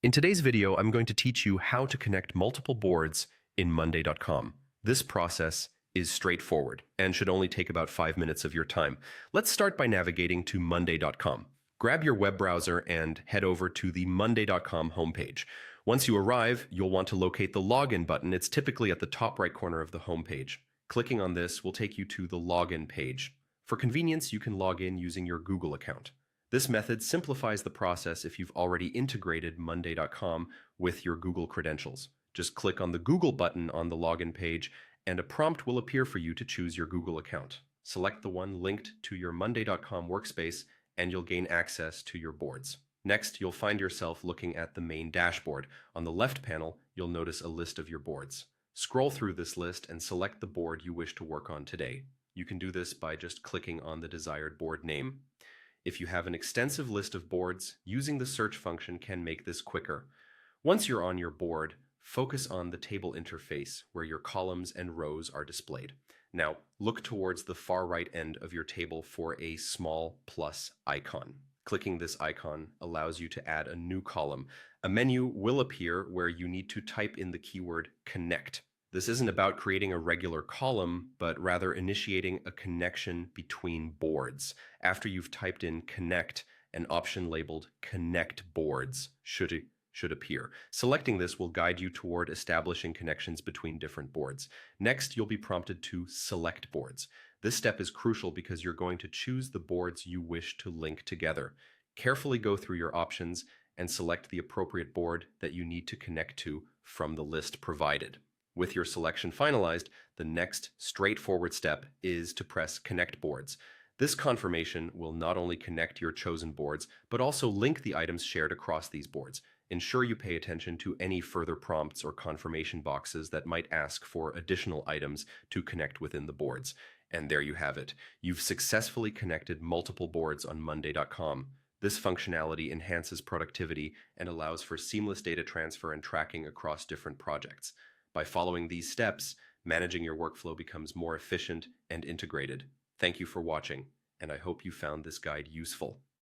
In today's video, I'm going to teach you how to connect multiple boards in Monday.com. This process is straightforward and should only take about 5 minutes of your time. Let's start by navigating to Monday.com. Grab your web browser and head over to the Monday.com homepage. Once you arrive, you'll want to locate the login button. It's typically at the top right corner of the homepage. Clicking on this will take you to the login page. For convenience, you can log in using your Google account. This method simplifies the process if you've already integrated Monday.com with your Google credentials. Just click on the Google button on the login page and a prompt will appear for you to choose your Google account. Select the one linked to your Monday.com workspace and you'll gain access to your boards. Next, you'll find yourself looking at the main dashboard. On the left panel, you'll notice a list of your boards. Scroll through this list and select the board you wish to work on today. You can do this by just clicking on the desired board name. If you have an extensive list of boards, using the search function can make this quicker. Once you're on your board, focus on the table interface where your columns and rows are displayed. Now, look towards the far right end of your table for a small plus icon. Clicking this icon allows you to add a new column. A menu will appear where you need to type in the keyword connect. This isn't about creating a regular column, but rather initiating a connection between boards. After you've typed in connect, an option labeled connect boards should appear. Selecting this will guide you toward establishing connections between different boards. Next, you'll be prompted to select boards. This step is crucial because you're going to choose the boards you wish to link together. Carefully go through your options and select the appropriate board that you need to connect to from the list provided. With your selection finalized, the next straightforward step is to press Connect Boards. This confirmation will not only connect your chosen boards, but also link the items shared across these boards. Ensure you pay attention to any further prompts or confirmation boxes that might ask for additional items to connect within the boards. And there you have it. You've successfully connected multiple boards on Monday.com. This functionality enhances productivity and allows for seamless data transfer and tracking across different projects. By following these steps, managing your workflow becomes more efficient and integrated. Thank you for watching, and I hope you found this guide useful.